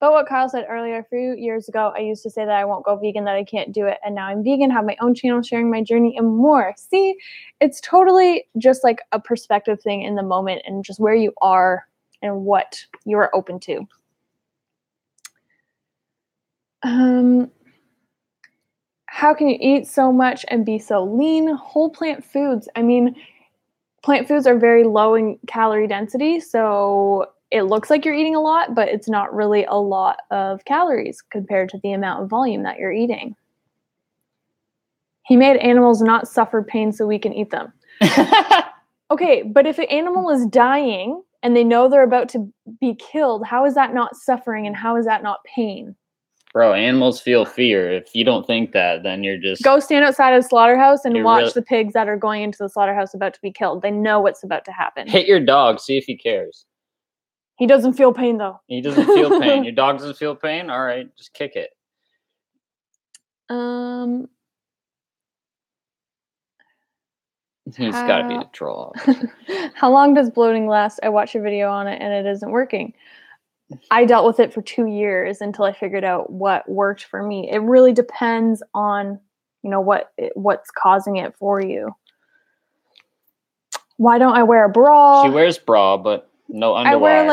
But what Kyle said earlier, a few years ago, I used to say that I won't go vegan, that I can't do it. And now I'm vegan, have my own channel, sharing my journey and more. See, it's totally just like a perspective thing in the moment and just where you are and what you're open to. How can you eat so much and be so lean? Whole plant foods. I mean, plant foods are very low in calorie density, so it looks like you're eating a lot, but it's not really a lot of calories compared to the amount of volume that you're eating. He made animals not suffer pain so we can eat them. Okay, but if an animal is dying and they know they're about to be killed, how is that not suffering and how is that not pain? Bro, animals feel fear. If you don't think that, then you're just... Go stand outside of the slaughterhouse and watch the pigs that are going into the slaughterhouse about to be killed. They know what's about to happen. Hit your dog. See if he cares. He doesn't feel pain, though. He doesn't feel pain. Your dog doesn't feel pain? All right, just kick it. He's got to be a troll. How long does bloating last? I watched a video on it and it isn't working. I dealt with it for 2 years until I figured out what worked for me. It really depends on, what's causing it for you. Why don't I wear a bra? She wears bra, but no underwire. I wear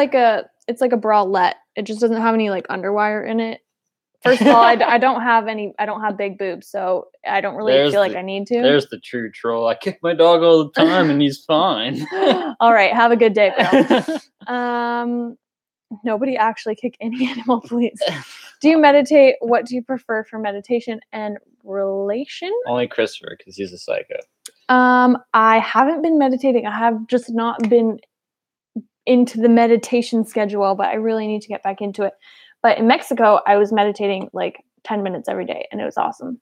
it's like a bralette. It just doesn't have any like underwire in it. First of all, I don't have big boobs, so I don't really feel like I need to. There's the true troll. I kick my dog all the time and he's fine. All right, have a good day, Bill. Nobody actually kick any animal, please. Do you meditate? What do you prefer for meditation and relation? Only Christopher, because he's a psycho. I haven't been meditating. I have just not been into the meditation schedule, but I really need to get back into it. But in Mexico, I was meditating like 10 minutes every day, and it was awesome.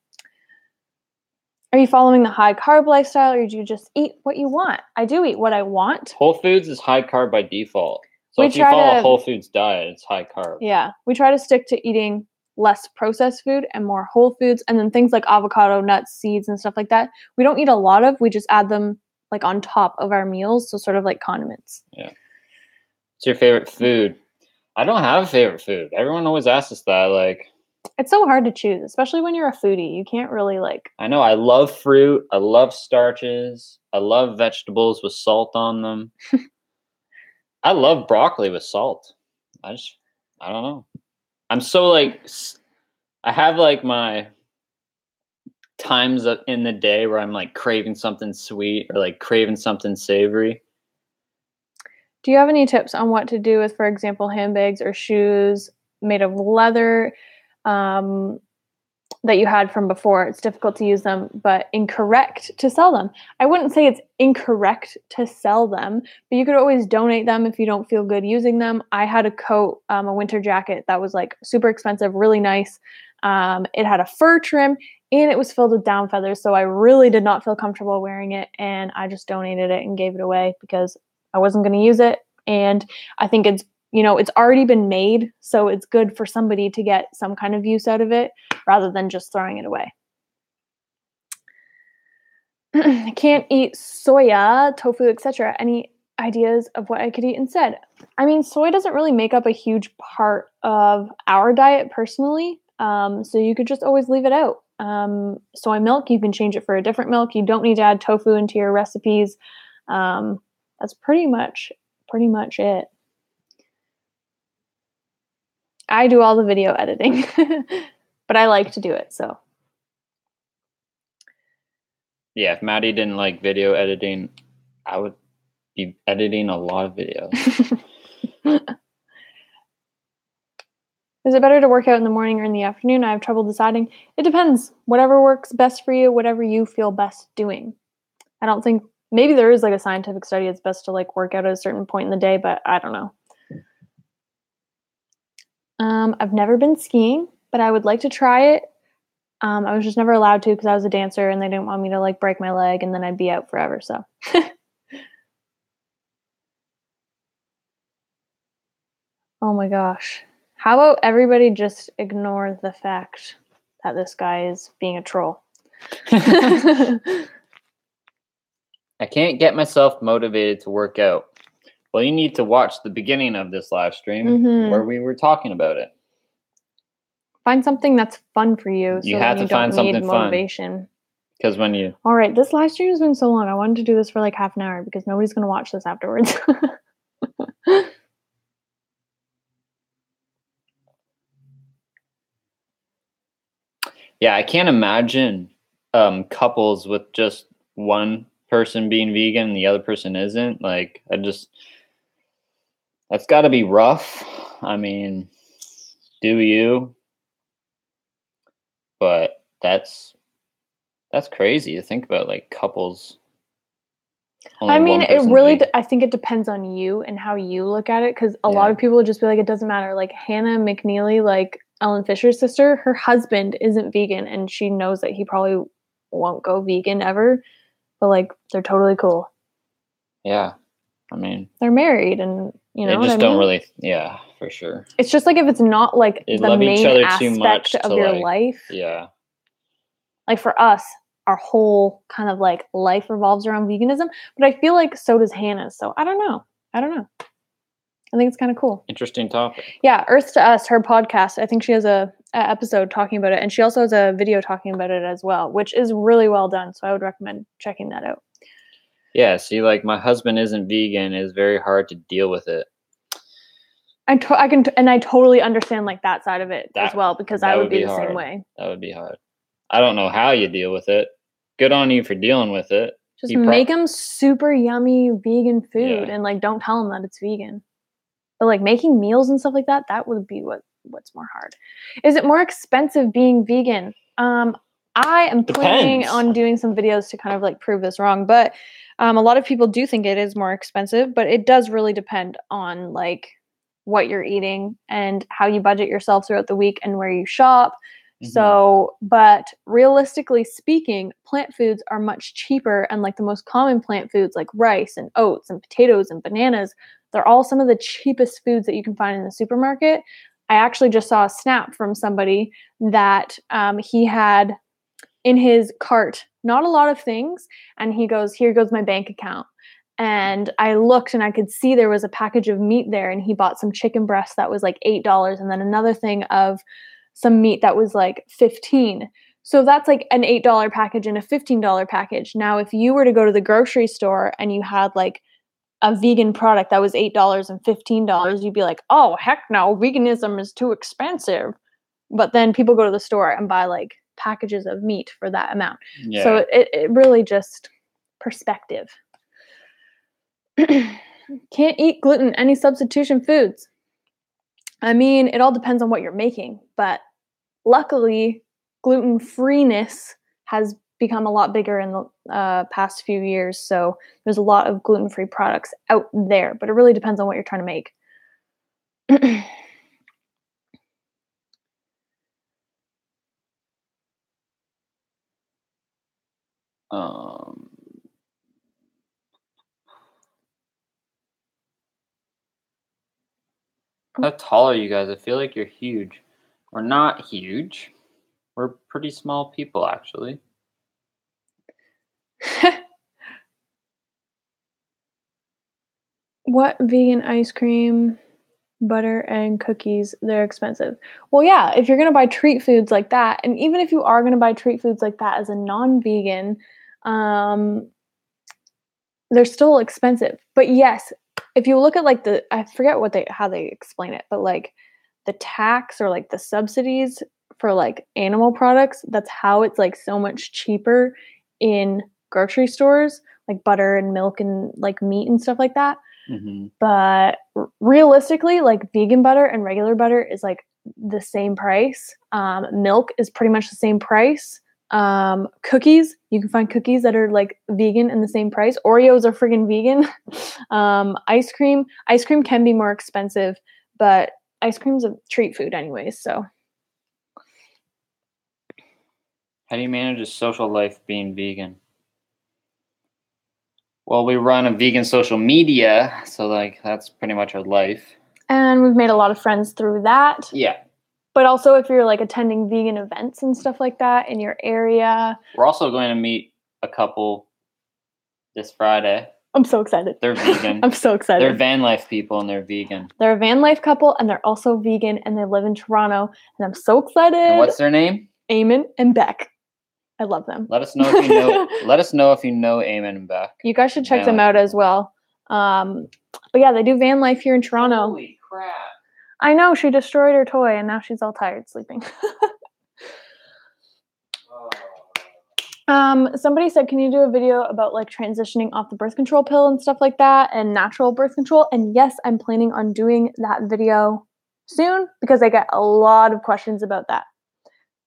Are you following the high carb lifestyle, or do you just eat what you want? I do eat what I want. Whole Foods is high carb by default. So if you follow a Whole Foods diet, it's high carb. Yeah. We try to stick to eating less processed food and more whole foods, and then things like avocado, nuts, seeds, and stuff like that. We don't eat a lot of. We just add them like on top of our meals, so sort of like condiments. Yeah. What's your favorite food? I don't have a favorite food. Everyone always asks us that. Like, it's so hard to choose, especially when you're a foodie. You can't really like... I know. I love fruit. I love starches. I love vegetables with salt on them. I love broccoli with salt. I don't know. I'm so like... I have like my times in the day where I'm like craving something sweet or like craving something savory. Do you have any tips on what to do with, for example, handbags or shoes made of leather that you had from before? It's difficult to use them, but incorrect to sell them. I wouldn't say it's incorrect to sell them, but you could always donate them if you don't feel good using them. I had a coat, a winter jacket that was like super expensive, really nice. It had a fur trim and it was filled with down feathers, so I really did not feel comfortable wearing it, and I just donated it and gave it away because I wasn't going to use it. And I think it's, it's already been made, so it's good for somebody to get some kind of use out of it rather than just throwing it away. I can't eat soya, tofu, etc. Any ideas of what I could eat instead? I mean, soy doesn't really make up a huge part of our diet personally, so you could just always leave it out. Soy milk, you can change it for a different milk. You don't need to add tofu into your recipes. That's pretty much it. I do all the video editing, but I like to do it, so. Yeah, if Maddie didn't like video editing, I would be editing a lot of videos. Is it better to work out in the morning or in the afternoon? I have trouble deciding. It depends. Whatever works best for you, whatever you feel best doing. I don't think... Maybe there is like a scientific study it's best to like work out at a certain point in the day, but I don't know. I've never been skiing, but I would like to try it. I was just never allowed to because I was a dancer and they didn't want me to like break my leg and then I'd be out forever, so. Oh my gosh. How about everybody just ignore the fact that this guy is being a troll? I can't get myself motivated to work out. Well, you need to watch the beginning of this live stream where we were talking about it. Find something that's fun for you. You have to find something motivation. Because when you... All right, this live stream has been so long. I wanted to do this for like half an hour because nobody's going to watch this afterwards. Yeah, I can't imagine couples with just one person being vegan and the other person isn't. Like, that's got to be rough. I mean, do you? But that's That's crazy to think about, like, couples. I mean, it really, I think it depends on you and how you look at it, because a lot of people would just be like, it doesn't matter. Like Hannah McNeely, like Ellen Fisher's sister, her husband isn't vegan, and she knows that he probably won't go vegan ever, but like they're totally cool. Yeah. I mean, they're married, and you know, they just don't really, for sure. It's just like if it's not like the main aspect of your life. Yeah. Like for us, our whole kind of like life revolves around veganism, but I feel like so does Hannah's. So I don't know. I think it's kind of cool. Interesting topic. Yeah, Earth to Us, her podcast. I think she has a episode talking about it, and she also has a video talking about it as well, which is really well done. So I would recommend checking that out. Yeah, see, like my husband isn't vegan. It's very hard to deal with it. I totally understand like that side of it as well, because I would be the same way. That would be hard. I don't know how you deal with it. Good on you for dealing with it. Just make them super yummy vegan food and like don't tell them that it's vegan. But like making meals and stuff like that, that would be what's more hard. Is it more expensive being vegan? I am planning on doing some videos to kind of like prove this wrong, but a lot of people do think it is more expensive, but it does really depend on like what you're eating and how you budget yourself throughout the week and where you shop. Mm-hmm. So, but realistically speaking, plant foods are much cheaper, and like the most common plant foods like rice and oats and potatoes and bananas, they're all some of the cheapest foods that you can find in the supermarket. I actually just saw a snap from somebody that he had in his cart not a lot of things, and he goes, "Here goes my bank account." And I looked and I could see there was a package of meat there, and he bought some chicken breast that was like $8, and then another thing of some meat that was like $15. So that's like an $8 package and a $15 package. Now, if you were to go to the grocery store and you had like a vegan product that was $8 and $15, you'd be like, oh, heck no, veganism is too expensive. But then people go to the store and buy like packages of meat for that amount. Yeah. So it really just perspective. Can't eat gluten, any substitution foods. I mean, it all depends on what you're making, but luckily, gluten-freeness has become a lot bigger in the past few years, so there's a lot of gluten-free products out there, but it really depends on what you're trying to make. How tall are you guys? I feel like you're huge. We're not huge. We're pretty small people, actually. What vegan ice cream, butter, and cookies? They're expensive. Well, yeah, if you're going to buy treat foods like that, and even if you are going to buy treat foods like that as a non-vegan, they're still expensive. But yes, if you look at like I forget how they explain it, but like the tax or like the subsidies for like animal products, that's how it's like so much cheaper in grocery stores, like butter and milk and like meat and stuff like that. Mm-hmm. But realistically, like vegan butter and regular butter is like the same price. Milk is pretty much the same price. Cookies, you can find cookies that are like vegan and the same price. Oreos are friggin' vegan. Ice cream can be more expensive, but ice cream's a treat food anyways, so. How do you manage a social life being vegan? Well, we run a vegan social media, so like that's pretty much our life. And we've made a lot of friends through that. Yeah. But also if you're like attending vegan events and stuff like that in your area. We're also going to meet a couple this Friday. I'm so excited. They're vegan. I'm so excited. They're van life people and they're vegan. They're a van life couple and they're also vegan and they live in Toronto. And I'm so excited. And what's their name? Eamon and Beck. I love them. Let us know if you know. Let us know if you know Eamon and Beck. You guys should check them out as well. But yeah, they do van life here in Toronto. Holy crap! I know, she destroyed her toy and now she's all tired sleeping. Somebody said, can you do a video about like transitioning off the birth control pill and stuff like that and natural birth control? And yes, I'm planning on doing that video soon because I get a lot of questions about that.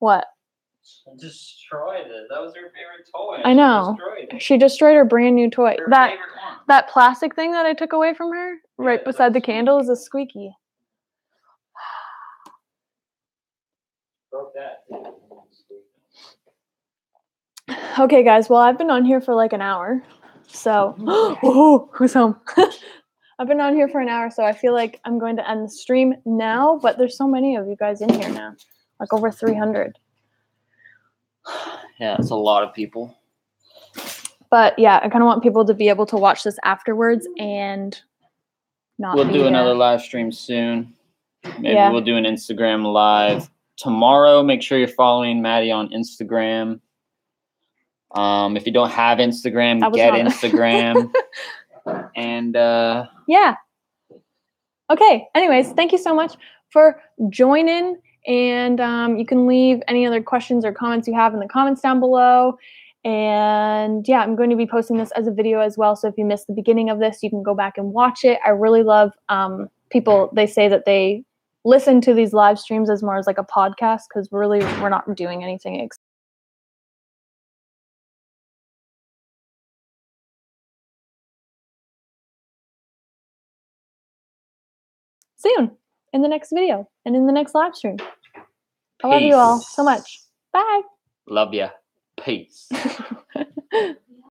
What? Destroyed it. That was her favorite toy. I know. She destroyed her brand new toy. That plastic thing that I took away from her, right beside the candle, is a squeaky. Broke that. Okay, guys. Well, I've been on here for like an hour, so oh, who's home? I've been on here for an hour, so I feel like I'm going to end the stream now. But there's so many of you guys in here now, like over 300. Yeah, it's a lot of people. But yeah, I kind of want people to be able to watch this afterwards and not. We'll do another live stream soon. Maybe we'll do an Instagram live tomorrow. Make sure you're following Maddie on Instagram. If you don't have Instagram, get Instagram. And yeah. Okay. Anyways, thank you so much for joining. And you can leave any other questions or comments you have in the comments down below. And yeah, I'm going to be posting this as a video as well. So if you missed the beginning of this, you can go back and watch it. I really love people. They say that they listen to these live streams as more as like a podcast, because really we're not doing anything soon in the next video and in the next live stream. I love you all so much. Bye. Love ya. Peace.